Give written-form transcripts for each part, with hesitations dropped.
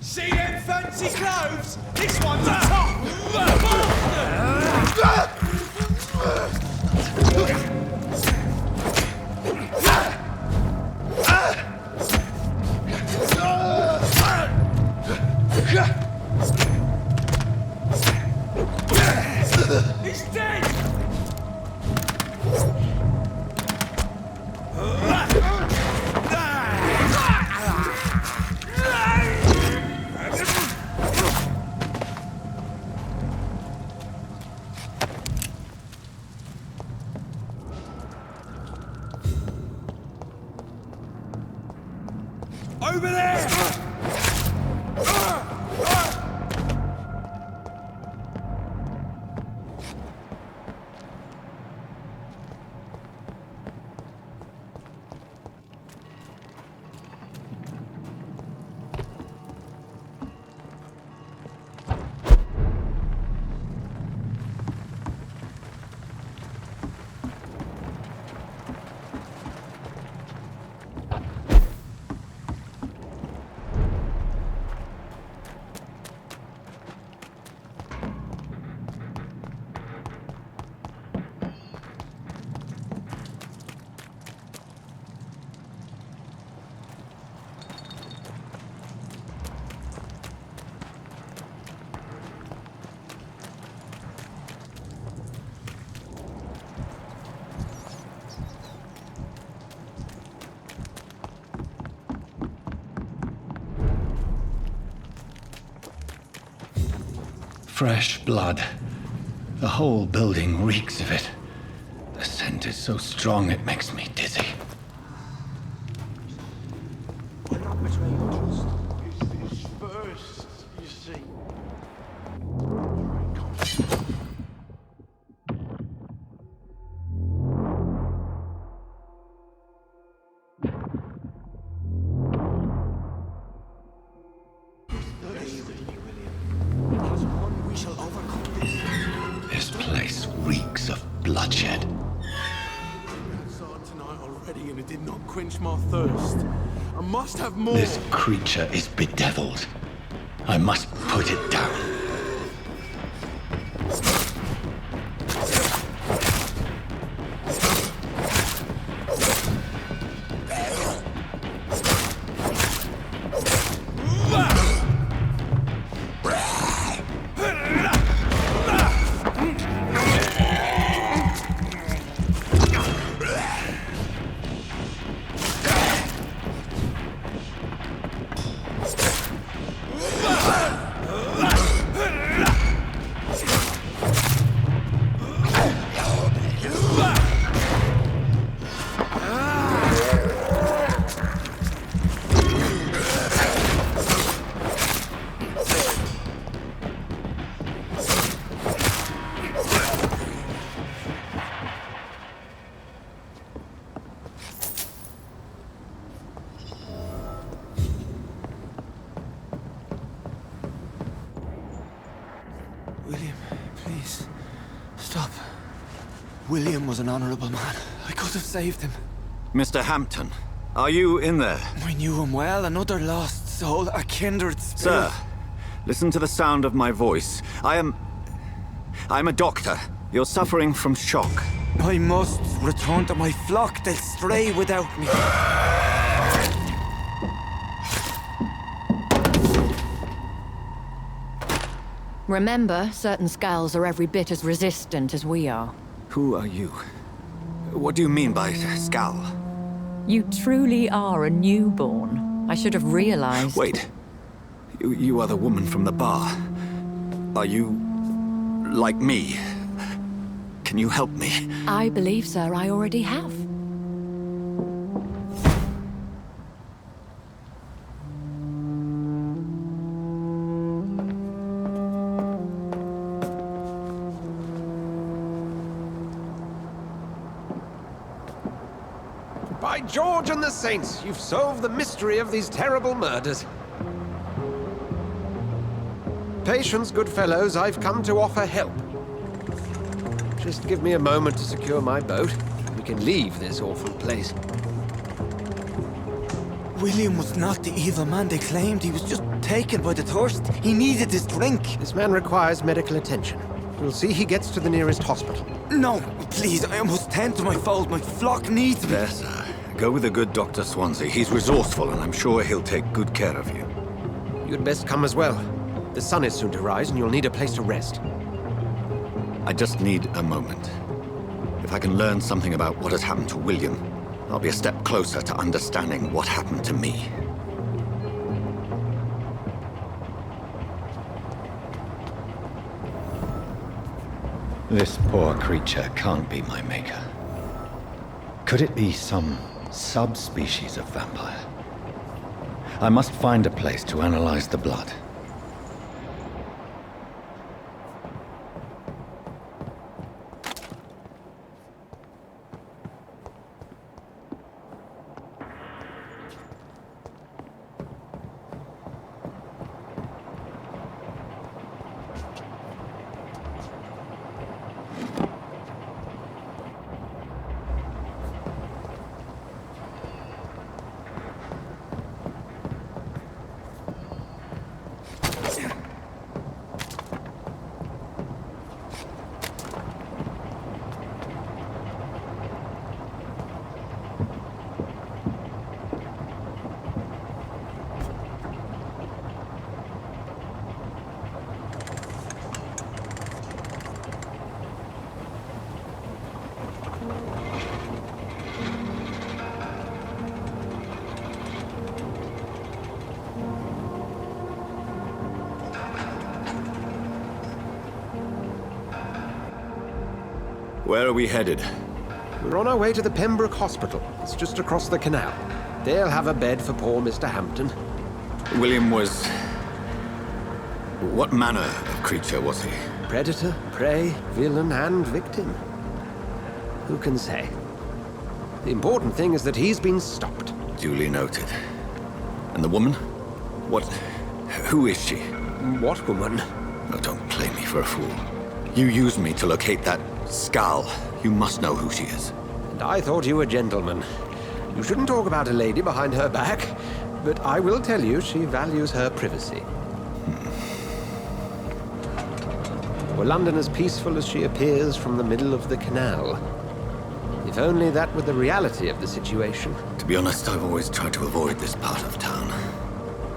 See them fancy clothes? This one's a top! He's dead! Over there! Fresh blood. The whole building reeks of it. The scent is so strong it makes me dizzy. Why not betray your trust? It's this first, you see. This place reeks of bloodshed. Outside tonight already, and it did not quench my thirst. I must have more. This creature is bedeviled. I must put it down. William, please, stop. William was an honorable man. I could have saved him. Mr. Hampton, are you in there? I knew him well, another lost soul, a kindred spirit. Sir, listen to the sound of my voice. I'm a doctor. You're suffering from shock. I must return to my flock. They'll stray without me. Remember, certain skulls are every bit as resistant as we are. Who are you? What do you mean by skull? You truly are a newborn. I should have realized. Wait. You are the woman from the bar. Are you like me? Can you help me? I believe, sir, I already have. By George and the Saints, you've solved the mystery of these terrible murders. Patience, good fellows, I've come to offer help. Just give me a moment to secure my boat. We can leave this awful place. William was not the evil man they claimed. He was just taken by the thirst. He needed this drink. This man requires medical attention. We'll see he gets to the nearest hospital. No, please, I must tend to my fold. My flock needs me. There, sir. Go with the good Dr. Swansea. He's resourceful, and I'm sure he'll take good care of you. You'd best come as well. The sun is soon to rise, and you'll need a place to rest. I just need a moment. If I can learn something about what has happened to William, I'll be a step closer to understanding what happened to me. This poor creature can't be my maker. Could it be some subspecies of vampire? I must find a place to analyze the blood. Where are we headed? We're on our way to the Pembroke Hospital. It's just across the canal. They'll have a bed for poor Mr. Hampton. William was... What manner of creature was he? Predator, prey, villain, and victim. Who can say? The important thing is that he's been stopped. Duly noted. And the woman? What... Who is she? What woman? Oh, don't play me for a fool. You used me to locate that skull. You must know who she is. And I thought you a gentleman. You shouldn't talk about a lady behind her back, but I will tell you she values her privacy. Were London as peaceful as she appears from the middle of the canal? If only that were the reality of the situation. To be honest, I've always tried to avoid this part of town.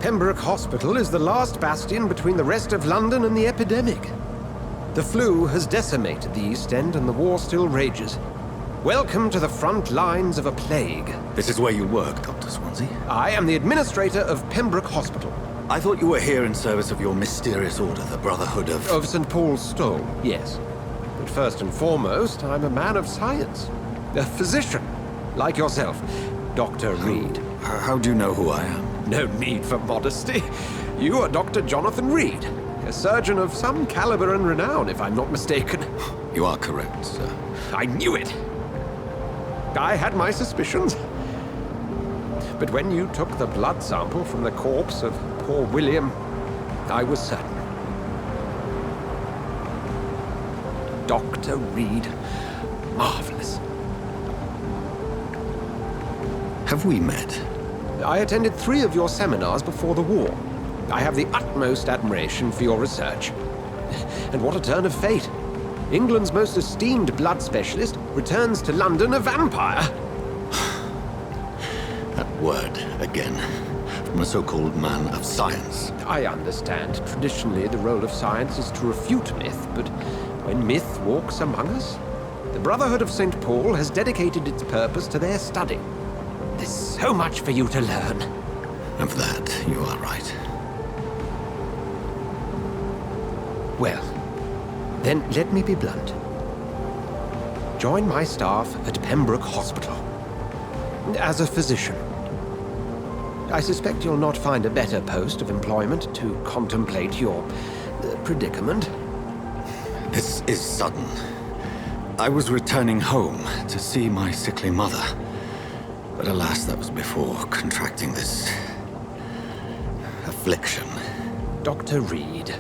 Pembroke Hospital is the last bastion between the rest of London and the epidemic. The flu has decimated the East End and the war still rages. Welcome to the front lines of a plague. This is where you work, Dr. Swansea? I am the administrator of Pembroke Hospital. I thought you were here in service of your mysterious order, the Brotherhood of... Of St. Paul's Stole, yes. But first and foremost, I'm a man of science. A physician, like yourself, Dr. Reed. How do you know who I am? No need for modesty. You are Dr. Jonathan Reed, a surgeon of some caliber and renown, if I'm not mistaken. You are correct, sir. I knew it. I had my suspicions. But when you took the blood sample from the corpse of poor William, I was certain. Dr. Reed. Marvelous. Have we met? I attended 3 of your seminars before the war. I have the utmost admiration for your research. And what a turn of fate. England's most esteemed blood specialist returns to London a vampire. That word, again, from a so-called man of science. I understand. Traditionally, the role of science is to refute myth, but when myth walks among us, the Brotherhood of St. Paul has dedicated its purpose to their study. There's so much for you to learn. Of that, you are right. Well, then let me be blunt. Join my staff at Pembroke Hospital. As a physician. I suspect you'll not find a better post of employment to contemplate your predicament. This is sudden. I was returning home to see my sickly mother. But alas, that was before contracting this... affliction. Dr. Reed,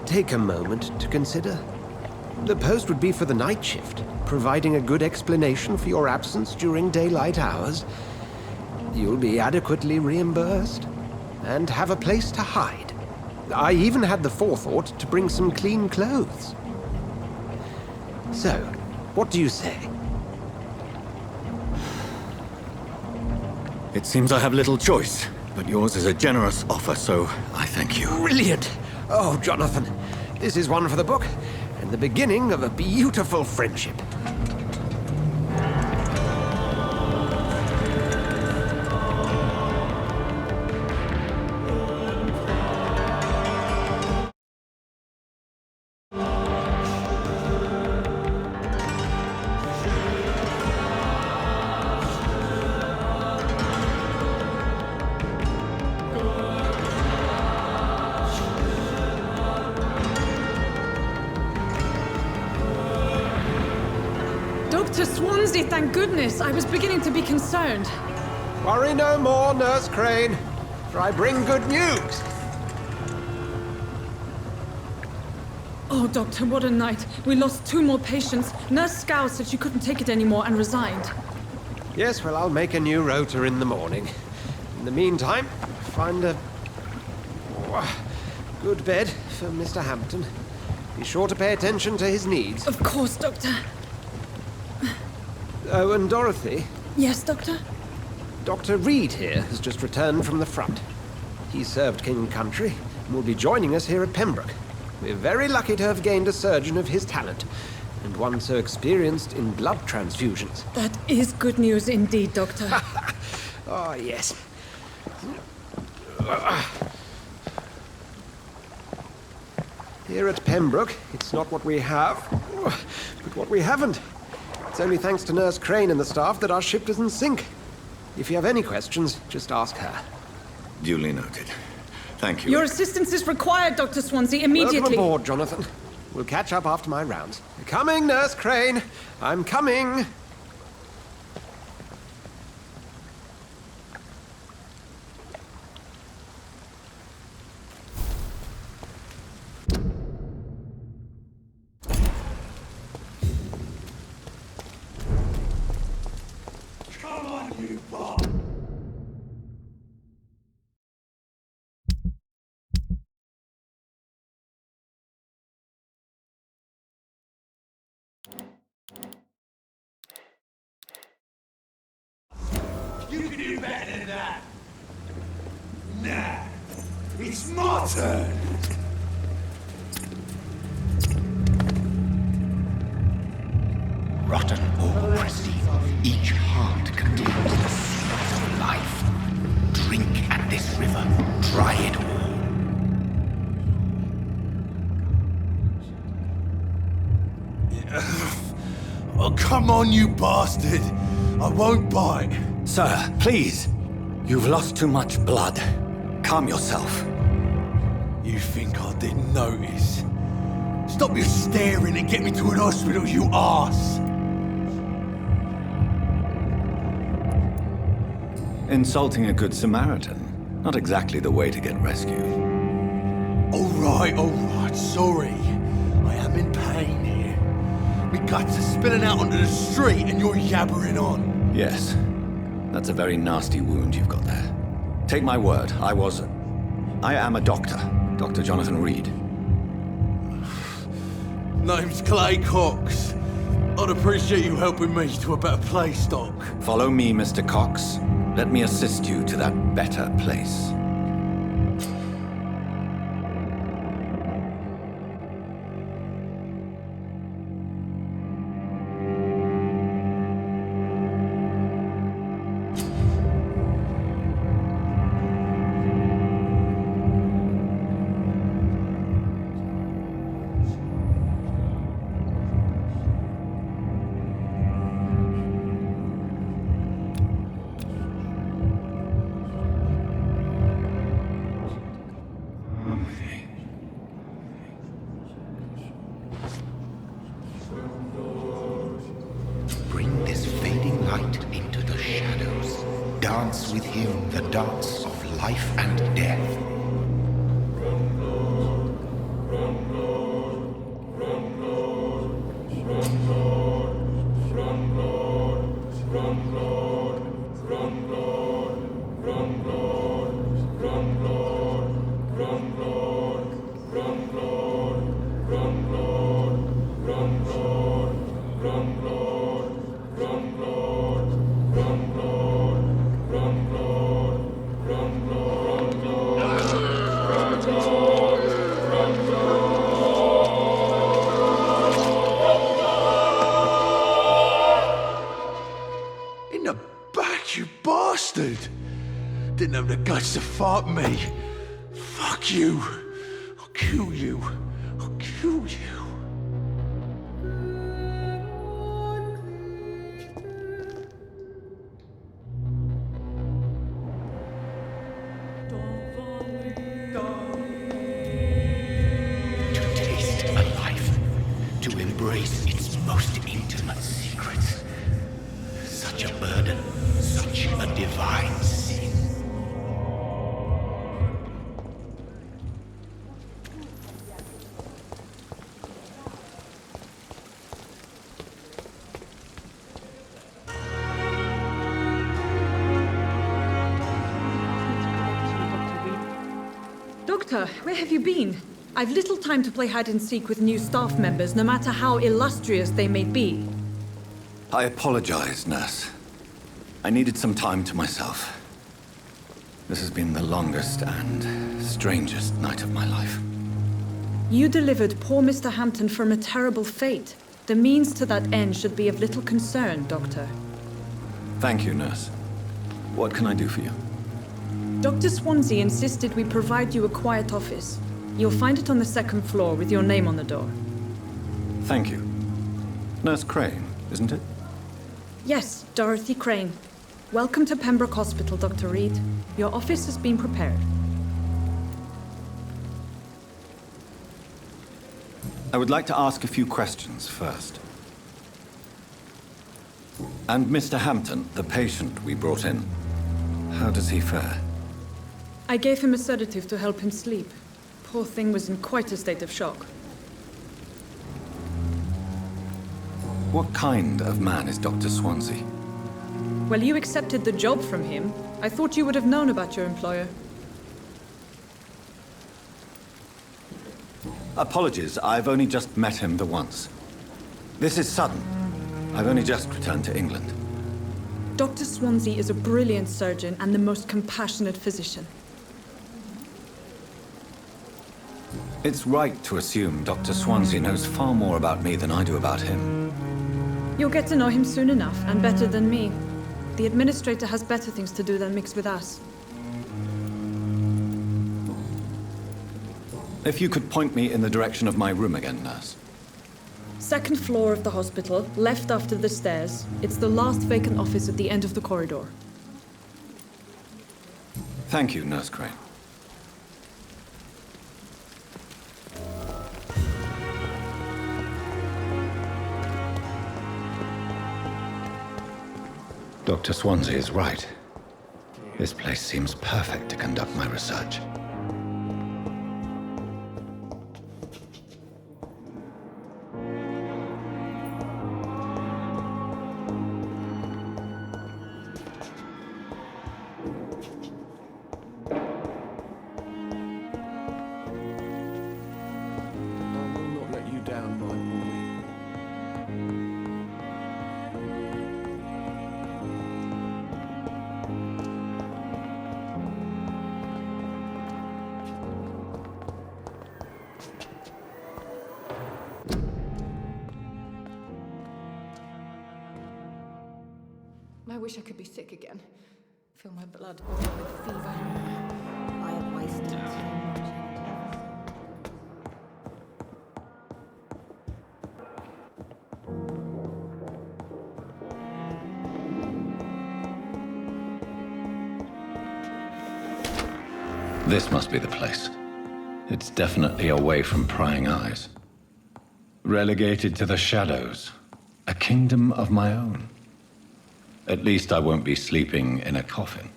take a moment to consider. The post would be for the night shift, providing a good explanation for your absence during daylight hours. You'll be adequately reimbursed and have a place to hide. I even had the forethought to bring some clean clothes. So, what do you say? It seems I have little choice, but yours is a generous offer, so I thank you. Brilliant! Oh, Jonathan, this is one for the book, and the beginning of a beautiful friendship. Dr. Swansea, thank goodness. I was beginning to be concerned. Worry no more, Nurse Crane, for I bring good news. Oh, Doctor, what a night. We lost 2 more patients. Nurse Scow said she couldn't take it anymore and resigned. Yes, well, I'll make a new rota in the morning. In the meantime, find a good bed for Mr. Hampton. Be sure to pay attention to his needs. Of course, Doctor. Oh, and Dorothy, Yes, Doctor? Dr. Reid here has just returned from the front. He served King and Country and will be joining us here at Pembroke. We're very lucky to have gained a surgeon of his talent, and one so experienced in blood transfusions. That is good news indeed, Doctor. Oh, yes. Here at Pembroke, it's not what we have, but what we haven't. It's only thanks to Nurse Crane and the staff that our ship doesn't sink. If you have any questions, just ask her. Duly noted. Thank you. Your assistance is required, Dr. Swansea, immediately. Welcome aboard, Jonathan. We'll catch up after my rounds. Coming, Nurse Crane. I'm coming. Come on, you bot! You can do better than that! Nah, it's my turn! Rotten or pristine, each heart contains the seed of life. Drink at this river, try it all. Oh, come on, you bastard! I won't bite! Sir, please. You've lost too much blood. Calm yourself. You think I didn't notice? Stop your staring and get me to an hospital, you arse! Insulting a good Samaritan. Not exactly the way to get rescued. Alright, sorry. I am in pain here. My guts are spilling out onto the street and you're yabbering on. Yes. That's a very nasty wound you've got there. Take my word, I am a doctor. Dr. Jonathan Reid. Name's Clay Cox. I'd appreciate you helping me to a better place, Doc. Follow me, Mr. Cox. Let me assist you to that better place. Bring this fading light into the shadows. Dance with him the dance of life and death. didn't have the guts to fart me. Fuck you. I'll kill you. I'll kill you. To taste a life, to embrace its most intimate secrets. Such a burden, such a divine sin. Doctor, where have you been? I've little time to play hide and seek with new staff members, no matter how illustrious they may be. I apologize, nurse. I needed some time to myself. This has been the longest and strangest night of my life. You delivered poor Mr. Hampton from a terrible fate. The means to that end should be of little concern, Doctor. Thank you, nurse. What can I do for you? Dr. Swansea insisted we provide you a quiet office. You'll find it on the second floor with your name on the door. Thank you. Nurse Crane, isn't it? Yes, Dorothy Crane. Welcome to Pembroke Hospital, Dr. Reed. Your office has been prepared. I would like to ask a few questions first. And Mr. Hampton, the patient we brought in, how does he fare? I gave him a sedative to help him sleep. Poor thing was in quite a state of shock. What kind of man is Dr. Swansea? Well, you accepted the job from him. I thought you would have known about your employer. Apologies, I've only just met him the once. This is sudden. I've only just returned to England. Dr. Swansea is a brilliant surgeon and the most compassionate physician. It's right to assume Dr. Swansea knows far more about me than I do about him. You'll get to know him soon enough, and better than me. The administrator has better things to do than mix with us. If you could point me in the direction of my room again, nurse. Second floor of the hospital, left after the stairs. It's the last vacant office at the end of the corridor. Thank you, Nurse Crane. Dr. Swansea is right. This place seems perfect to conduct my research. I wish I could be sick again. Feel my blood boiling with fever. I have wasted too much energy. This must be the place. It's definitely away from prying eyes. Relegated to the shadows. A kingdom of my own. At least I won't be sleeping in a coffin.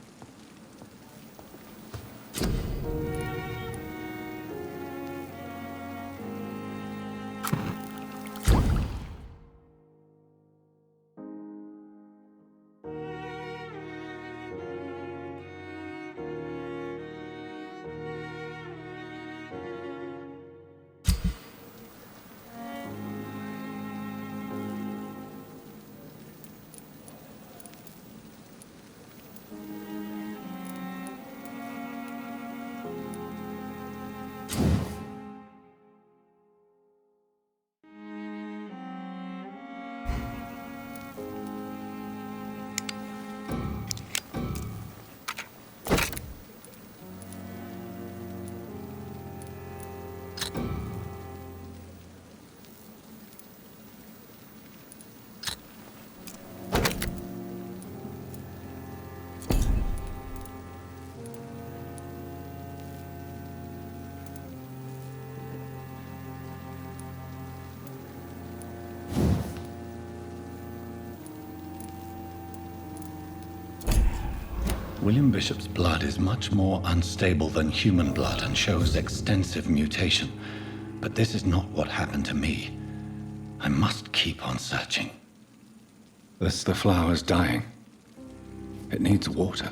William Bishop's blood is much more unstable than human blood and shows extensive mutation. But this is not what happened to me. I must keep on searching. The flower's dying. It needs water.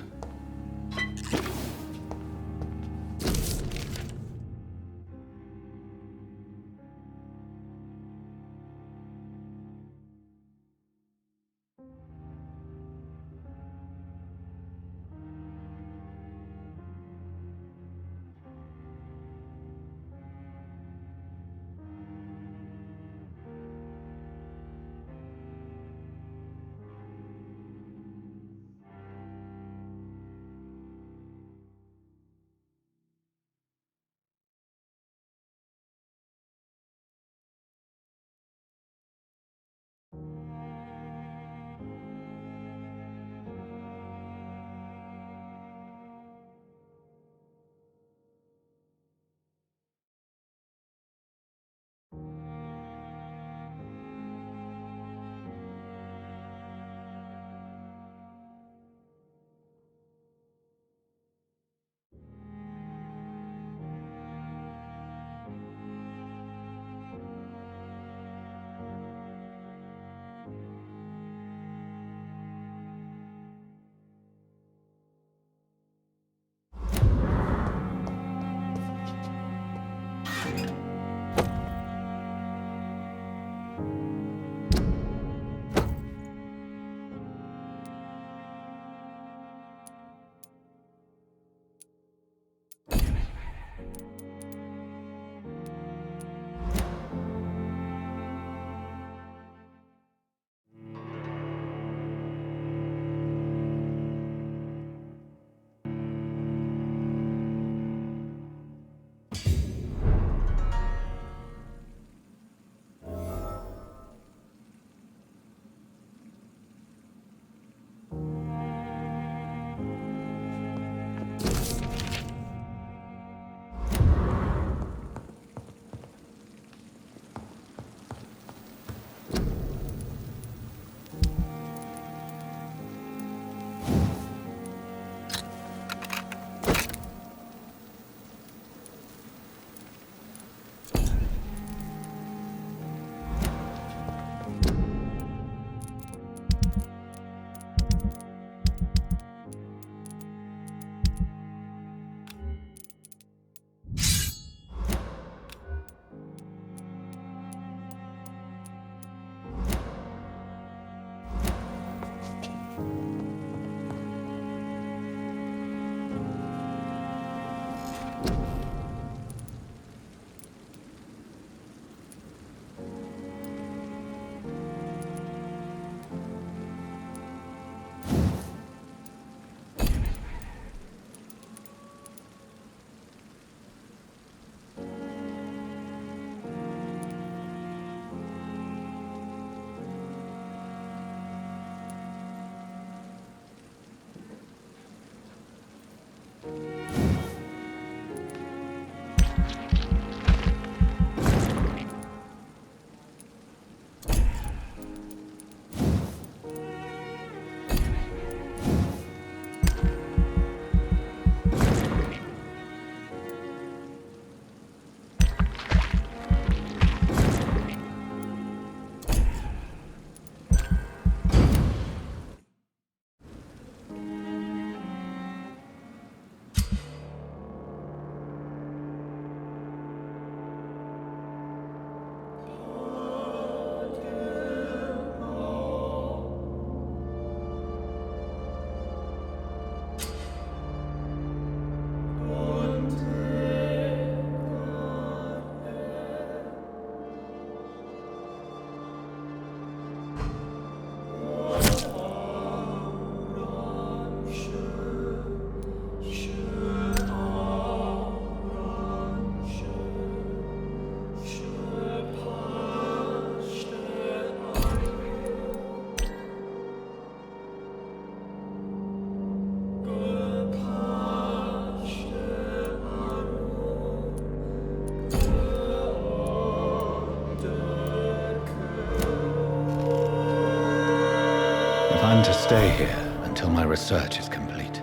plan to stay here until my research is complete.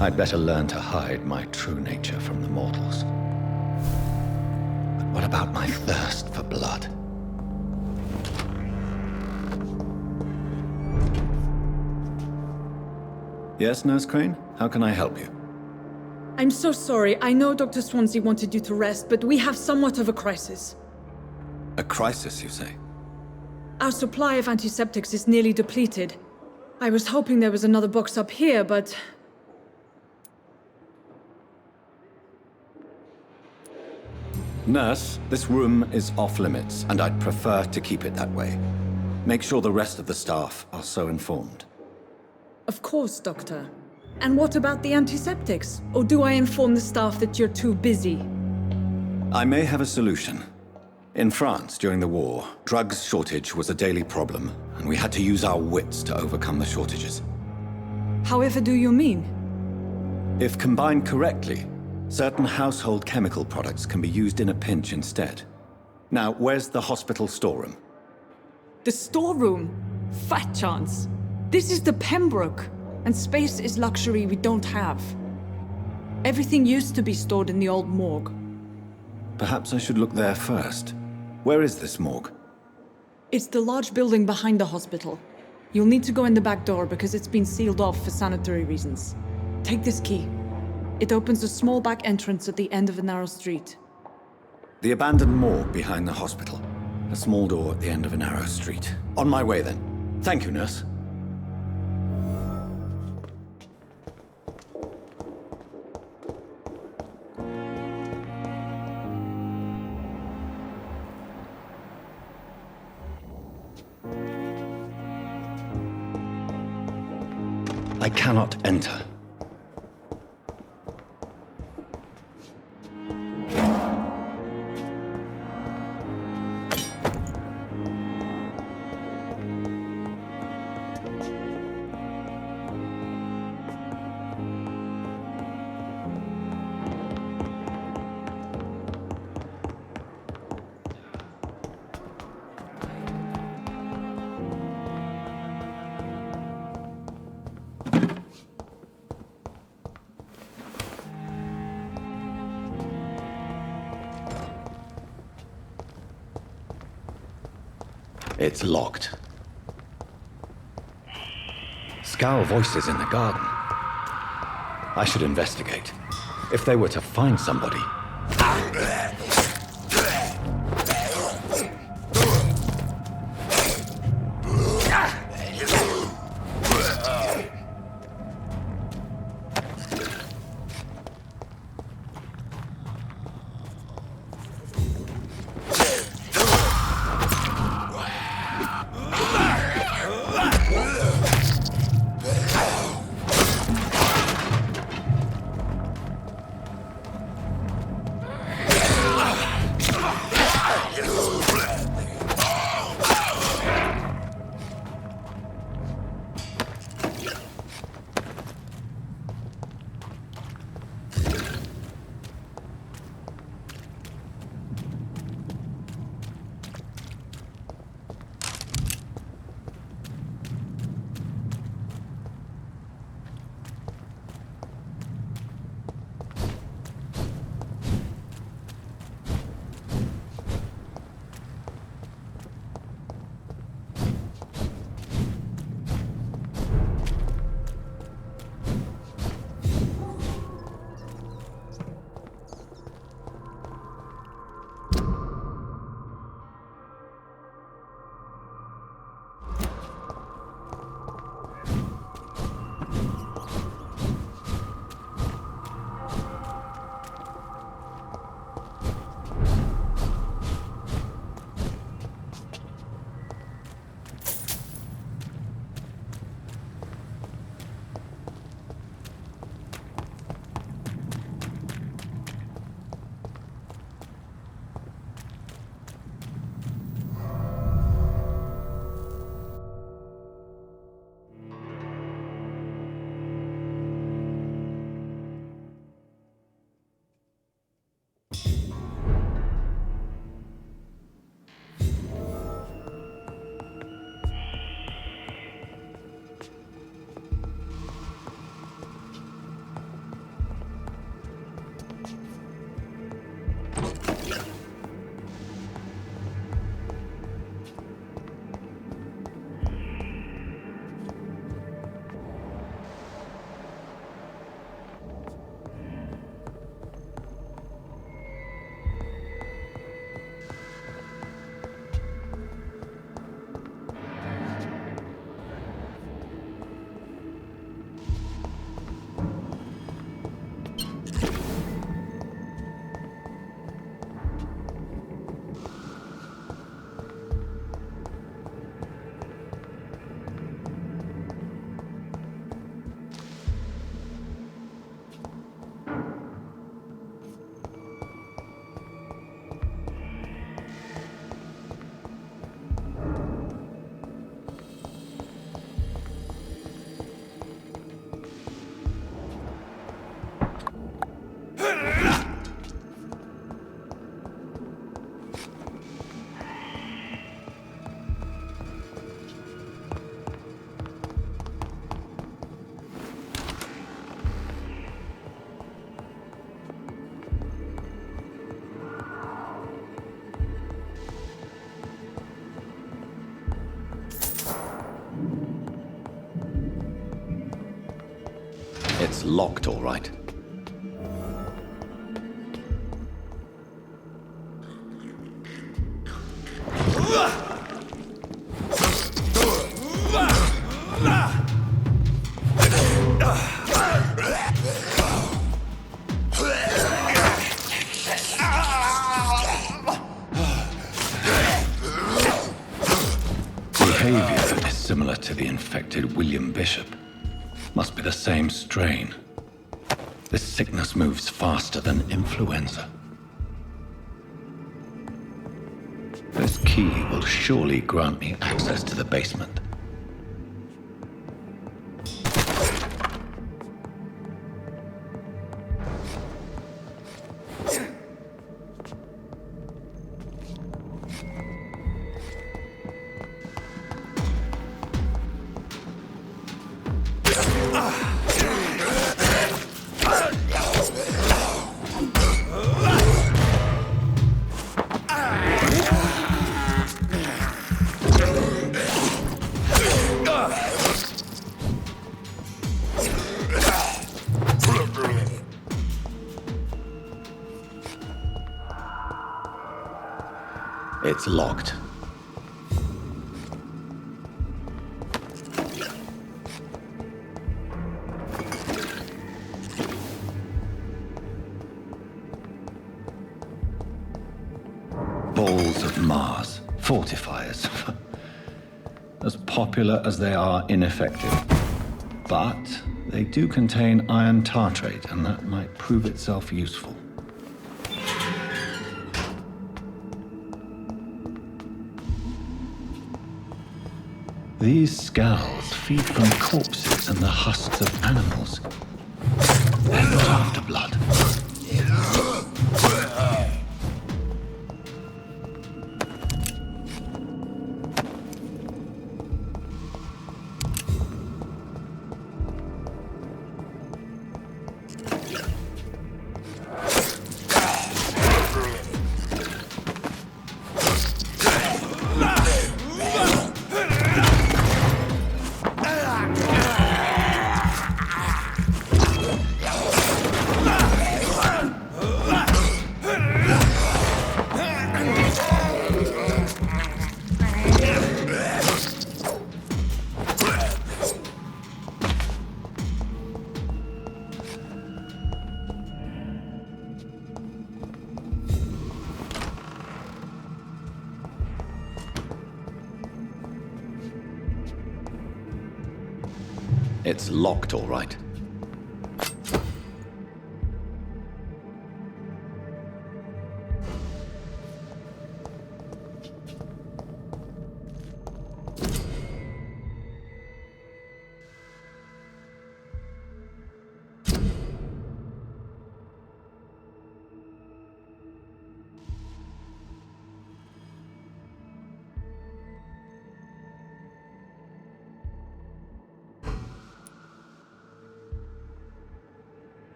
I'd better learn to hide my true nature from the mortals. But what about my thirst for blood? Yes, Nurse Crane? How can I help you? I'm so sorry. I know Dr. Swansea wanted you to rest, but we have somewhat of a crisis. A crisis, you say? Our supply of antiseptics is nearly depleted. I was hoping there was another box up here, but... Nurse, this room is off limits, and I'd prefer to keep it that way. Make sure the rest of the staff are so informed. Of course, Doctor. And what about the antiseptics? Or do I inform the staff that you're too busy? I may have a solution. In France, during the war, drugs shortage was a daily problem, and we had to use our wits to overcome the shortages. However do you mean? If combined correctly, certain household chemical products can be used in a pinch instead. Now, where's the hospital storeroom? The storeroom? Fat chance. This is the Pembroke, and space is luxury we don't have. Everything used to be stored in the old morgue. Perhaps I should look there first. Where is this morgue? It's the large building behind the hospital. You'll need to go in the back door because it's been sealed off for sanitary reasons. Take this key. It opens a small back entrance at the end of a narrow street. The abandoned morgue behind the hospital. A small door at the end of a narrow street. On my way then. Thank you, nurse. I cannot enter. It's locked. Scowl voices in the garden. I should investigate. If they were to find somebody... It's locked, all right. Behavior is similar to the infected William Bishop. Must be the same strain. This sickness moves faster than influenza. This key will surely grant me access to the basement. It's locked. Balls of Mars, fortifiers. As popular as they are ineffective. But they do contain iron tartrate, and that might prove itself useful. These scowls feed from corpses and the husks of animals. They're not after blood. It's locked, all right.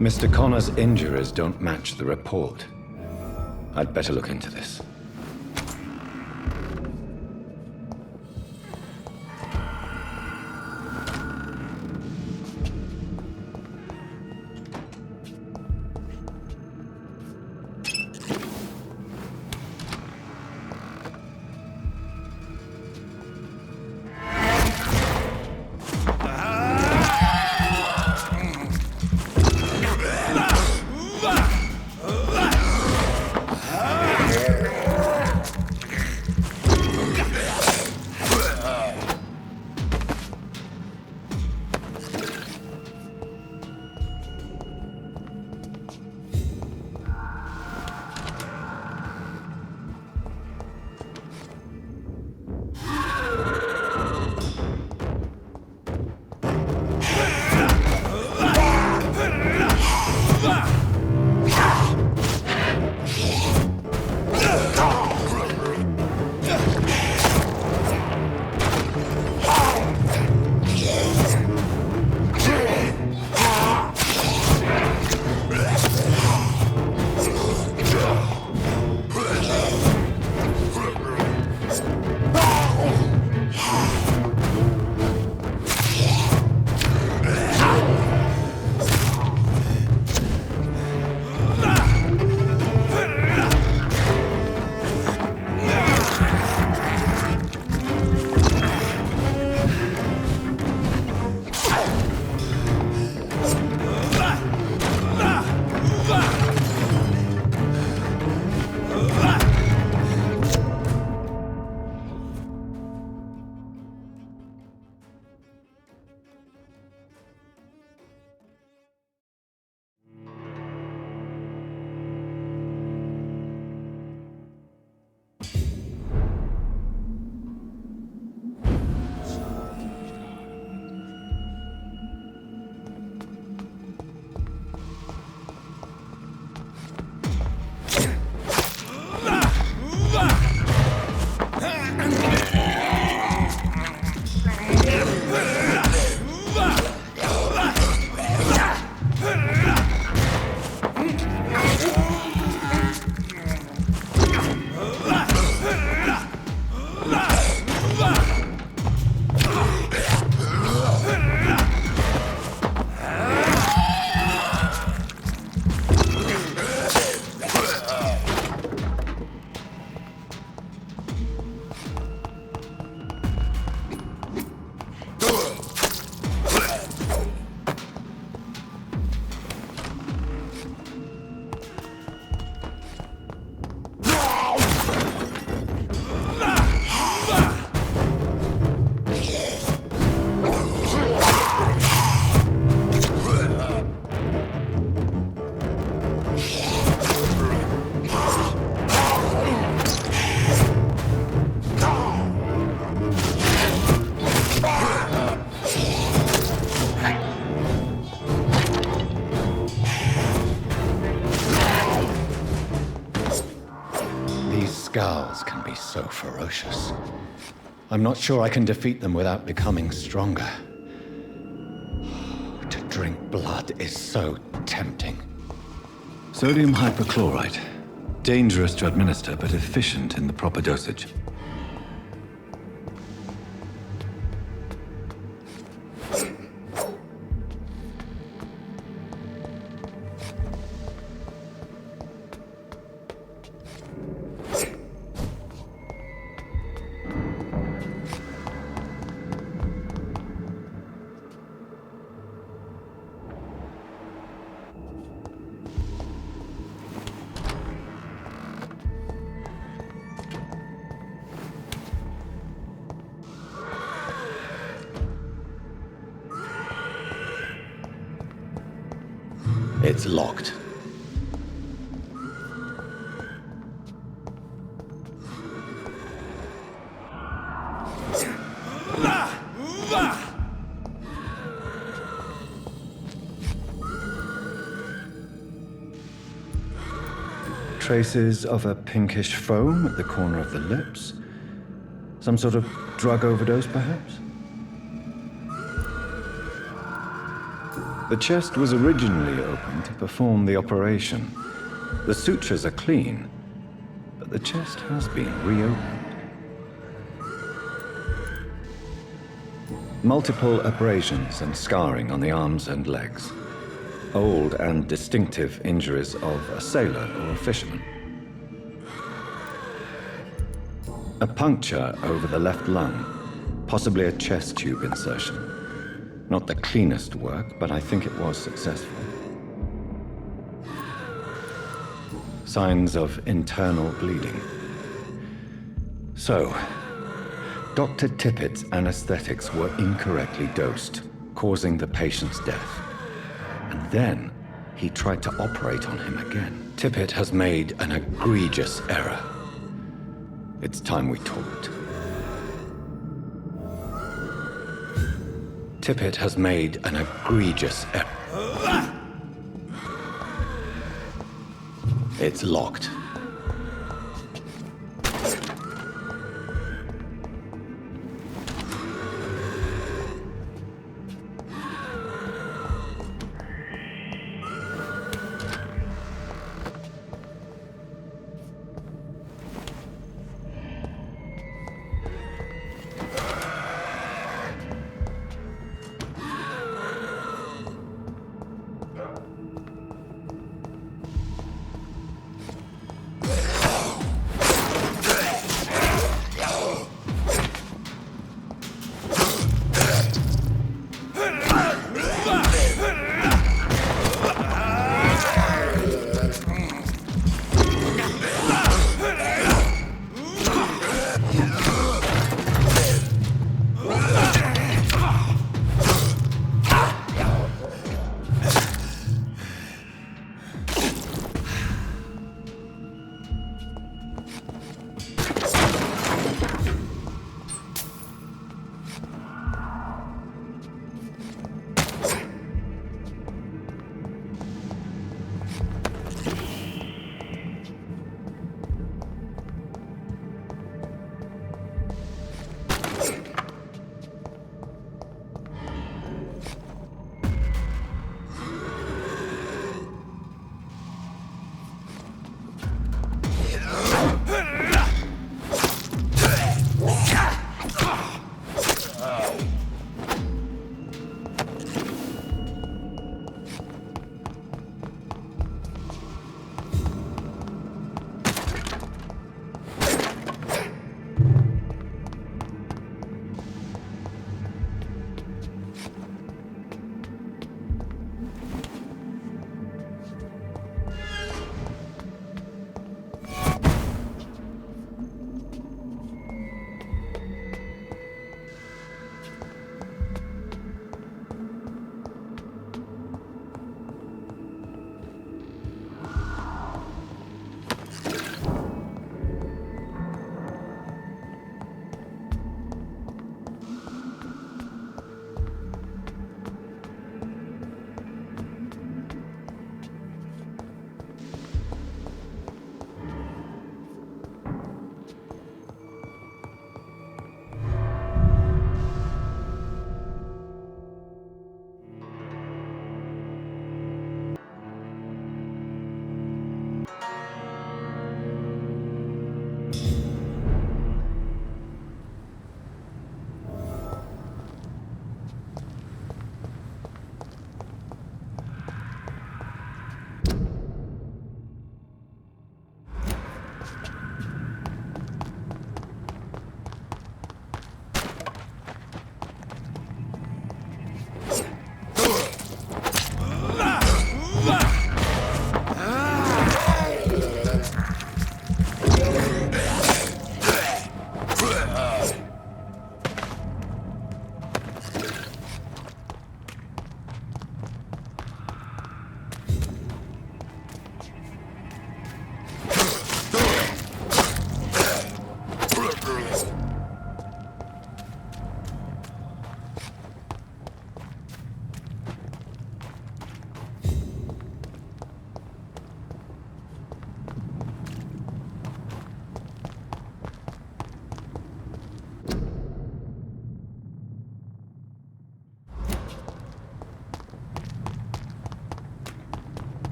Mr. Connor's injuries don't match the report. I'd better look into this. Skulls can be so ferocious. I'm not sure I can defeat them without becoming stronger. To drink blood is so tempting. Sodium hypochlorite. Dangerous to administer, but efficient in the proper dosage. It's locked. Traces of a pinkish foam at the corner of the lips. Some sort of drug overdose, perhaps? The chest was originally opened to perform the operation. The sutures are clean, but the chest has been reopened. Multiple abrasions and scarring on the arms and legs. Old and distinctive injuries of a sailor or a fisherman. A puncture over the left lung, possibly a chest tube insertion. Not the cleanest work, but I think it was successful. Signs of internal bleeding. So, Dr. Tippett's anesthetics were incorrectly dosed, causing the patient's death. And then he tried to operate on him again. Tippett has made an egregious error. It's time we talked. Tippett has made an egregious error. It's locked.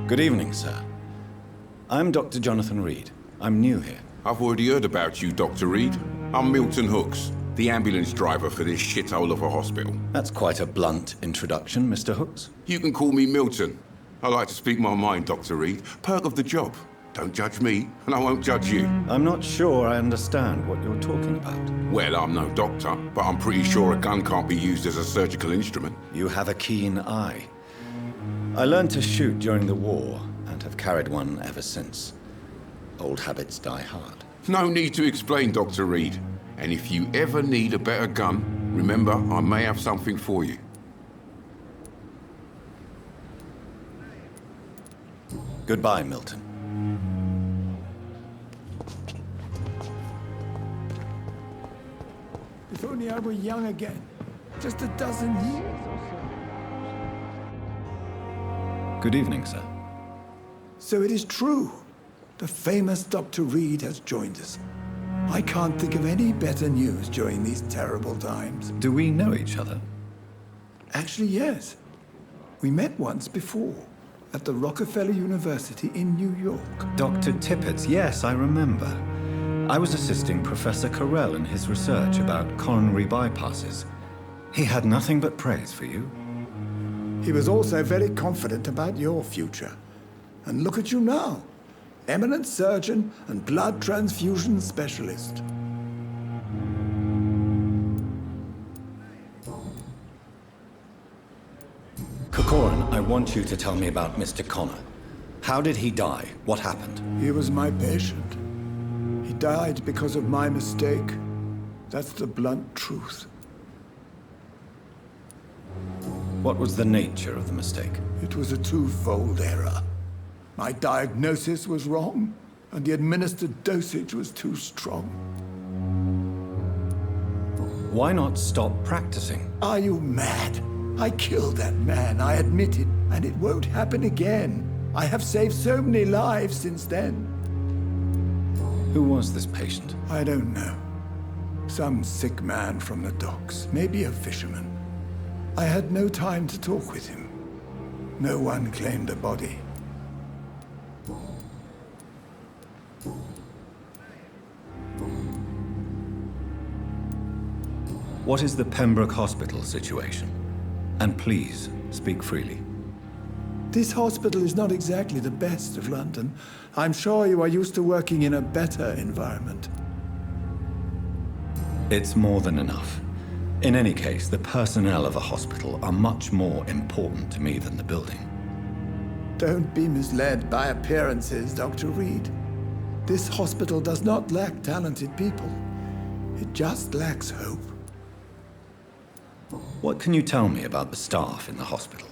Good evening, sir. I'm Dr. Jonathan Rid. I'm new here. I've already heard about you, Dr. Reed. I'm Milton Hooks, the ambulance driver for this shithole of a hospital. That's quite a blunt introduction, Mr. Hooks. You can call me Milton. I like to speak my mind, Dr. Reed. Perk of the job. Don't judge me, and I won't judge you. I'm not sure I understand what you're talking about. Well, I'm no doctor, but I'm pretty sure a gun can't be used as a surgical instrument. You have a keen eye. I learned to shoot during the war, and have carried one ever since. Old habits die hard. No need to explain, Dr. Reed. And if you ever need a better gun, remember, I may have something for you. Goodbye, Milton. If only I were young again. Just a dozen years or so. Good evening, sir. So it is true. The famous Dr. Reed has joined us. I can't think of any better news during these terrible times. Do we know each other? Actually, yes. We met once before, at the Rockefeller University in New York. Dr. Tippett, yes, I remember. I was assisting Professor Carell in his research about coronary bypasses. He had nothing but praise for you. He was also very confident about your future. And look at you now. Eminent surgeon and blood transfusion specialist. Corcoran, I want you to tell me about Mr. Connor. How did he die? What happened? He was my patient. He died because of my mistake. That's the blunt truth. What was the nature of the mistake? It was a twofold error. My diagnosis was wrong, and the administered dosage was too strong. Why not stop practicing? Are you mad? I killed that man, I admit it, and it won't happen again. I have saved so many lives since then. Who was this patient? I don't know. Some sick man from the docks, maybe a fisherman. I had no time to talk with him. No one claimed the body. What is the Pembroke Hospital situation? And please, speak freely. This hospital is not exactly the best of London. I'm sure you are used to working in a better environment. It's more than enough. In any case, the personnel of a hospital are much more important to me than the building. Don't be misled by appearances, Dr. Reed. This hospital does not lack talented people. It just lacks hope. What can you tell me about the staff in the hospital?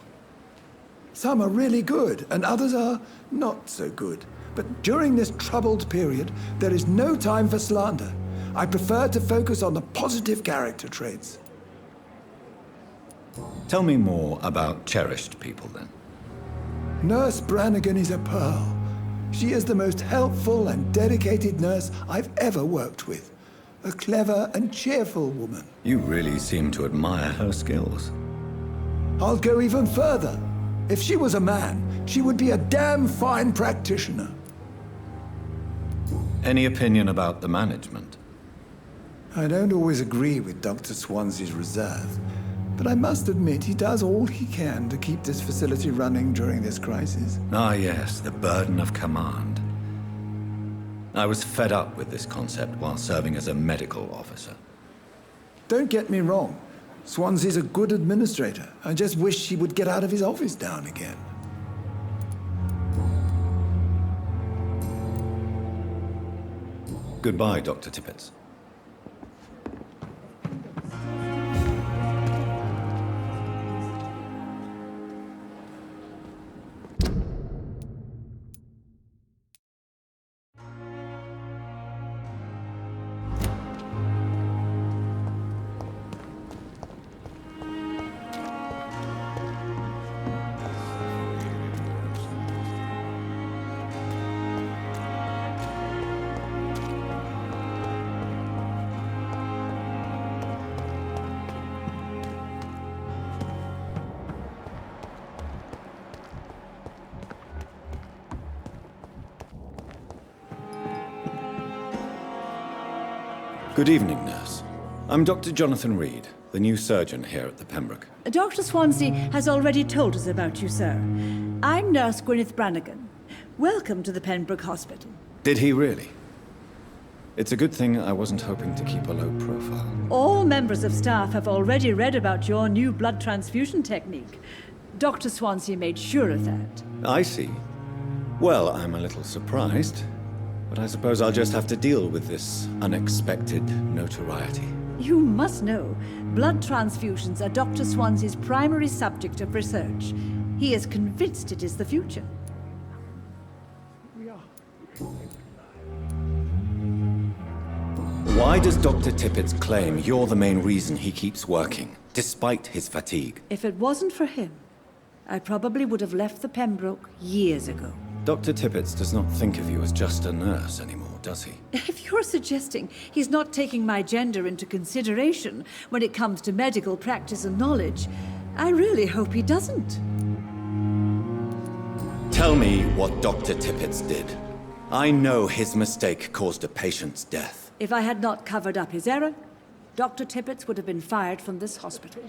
Some are really good, and others are not so good. But during this troubled period, there is no time for slander. I prefer to focus on the positive character traits. Tell me more about cherished people, then. Nurse Brannigan is a pearl. She is the most helpful and dedicated nurse I've ever worked with. A clever and cheerful woman. You really seem to admire her skills. I'll go even further. If she was a man, she would be a damn fine practitioner. Any opinion about the management? I don't always agree with Dr. Swansea's reserve, but I must admit he does all he can to keep this facility running during this crisis. Ah, yes, the burden of command. I was fed up with this concept while serving as a medical officer. Don't get me wrong. Swansea's a good administrator. I just wish he would get out of his office now and again. Goodbye, Dr. Tippett. Good evening, nurse. I'm Dr. Jonathan Rid, the new surgeon here at the Pembroke. Dr. Swansea has already told us about you, sir. I'm Nurse Gwyneth Brannigan. Welcome to the Pembroke Hospital. Did he really? It's a good thing I wasn't hoping to keep a low profile. All members of staff have already read about your new blood transfusion technique. Dr. Swansea made sure of that. I see. Well, I'm a little surprised, but I suppose I'll just have to deal with this unexpected notoriety. You must know, blood transfusions are Dr. Swansea's primary subject of research. He is convinced it is the future. Why does Dr. Tippett claim you're the main reason he keeps working, despite his fatigue? If it wasn't for him, I probably would have left the Pembroke years ago. Dr. Tippett does not think of you as just a nurse anymore, does he? If you're suggesting he's not taking my gender into consideration when it comes to medical practice and knowledge, I really hope he doesn't. Tell me what Dr. Tippett did. I know his mistake caused a patient's death. If I had not covered up his error, Dr. Tippett would have been fired from this hospital.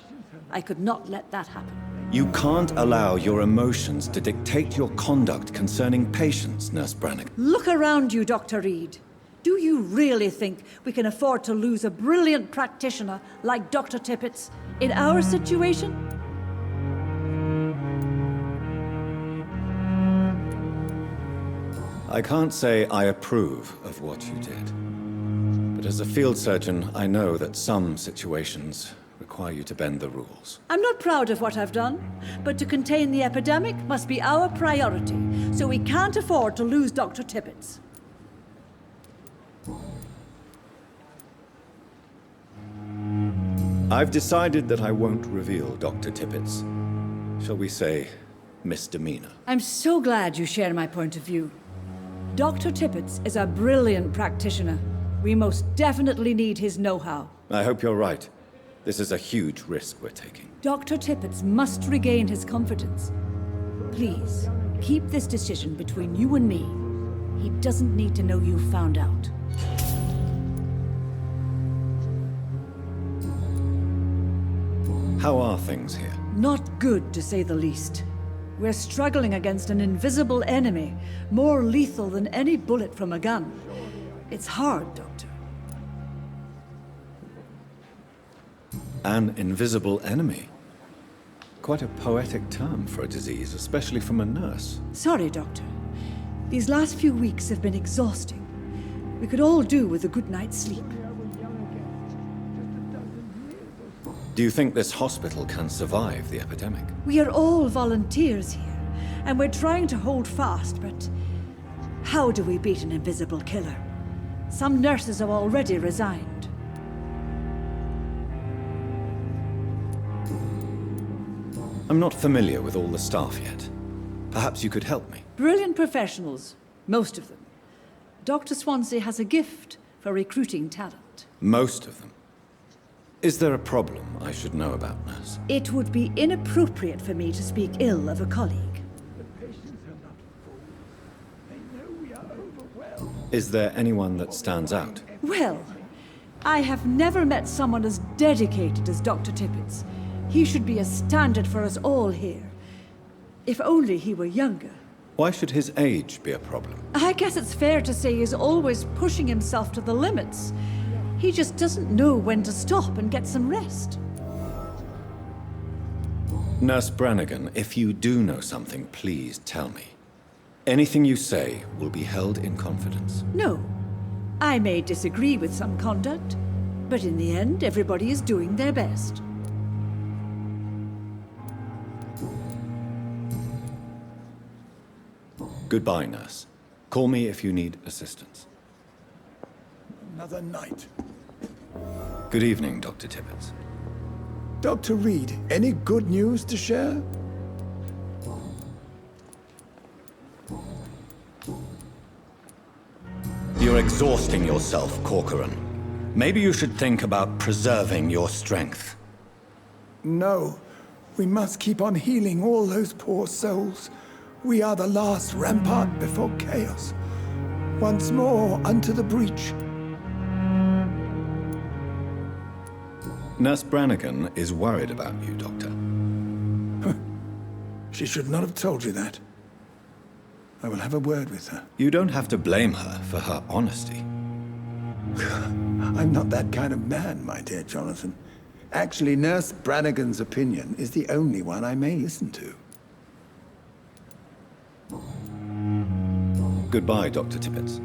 I could not let that happen. You can't allow your emotions to dictate your conduct concerning patients, Nurse Brannigan. Look around you, Dr. Reed. Do you really think we can afford to lose a brilliant practitioner like Dr. Tippett in our situation? I can't say I approve of what you did. But as a field surgeon, I know that some situations require you to bend the rules. I'm not proud of what I've done, but to contain the epidemic must be our priority, so we can't afford to lose Dr. Tippett. I've decided that I won't reveal Dr. Tippett's, shall we say, misdemeanor. I'm so glad you share my point of view. Dr. Tippett is a brilliant practitioner. We most definitely need his know-how. I hope you're right. This is a huge risk we're taking. Dr. Tippett must regain his confidence. Please, keep this decision between you and me. He doesn't need to know you found out. How are things here? Not good, to say the least. We're struggling against an invisible enemy, more lethal than any bullet from a gun. It's hard, Doctor. An invisible enemy? Quite a poetic term for a disease, especially from a nurse. Sorry, Doctor. These last few weeks have been exhausting. We could all do with a good night's sleep. Do you think this hospital can survive the epidemic? We are all volunteers here, and we're trying to hold fast, but how do we beat an invisible killer? Some nurses have already resigned. I'm not familiar with all the staff yet. Perhaps you could help me. Brilliant professionals, most of them. Dr. Swansea has a gift for recruiting talent. Most of them? Is there a problem I should know about, nurse? It would be inappropriate for me to speak ill of a colleague. Is there anyone that stands out? Well, I have never met someone as dedicated as Dr. Tippett. He should be a standard for us all here. If only he were younger. Why should his age be a problem? I guess it's fair to say he's always pushing himself to the limits. He just doesn't know when to stop and get some rest. Nurse Brannigan, if you do know something, please tell me. Anything you say will be held in confidence. No. I may disagree with some conduct, but in the end, everybody is doing their best. Goodbye, nurse. Call me if you need assistance. Another night. Good evening, Dr. Tippett. Dr. Reed, any good news to share? You're exhausting yourself, Corcoran. Maybe you should think about preserving your strength. No. We must keep on healing all those poor souls. We are the last rampart before chaos. Once more unto the breach. Nurse Brannigan is worried about you, Doctor. She should not have told you that. I will have a word with her. You don't have to blame her for her honesty. I'm not that kind of man, my dear Jonathan. Actually, Nurse Brannigan's opinion is the only one I may listen to. Goodbye, Dr. Tippett.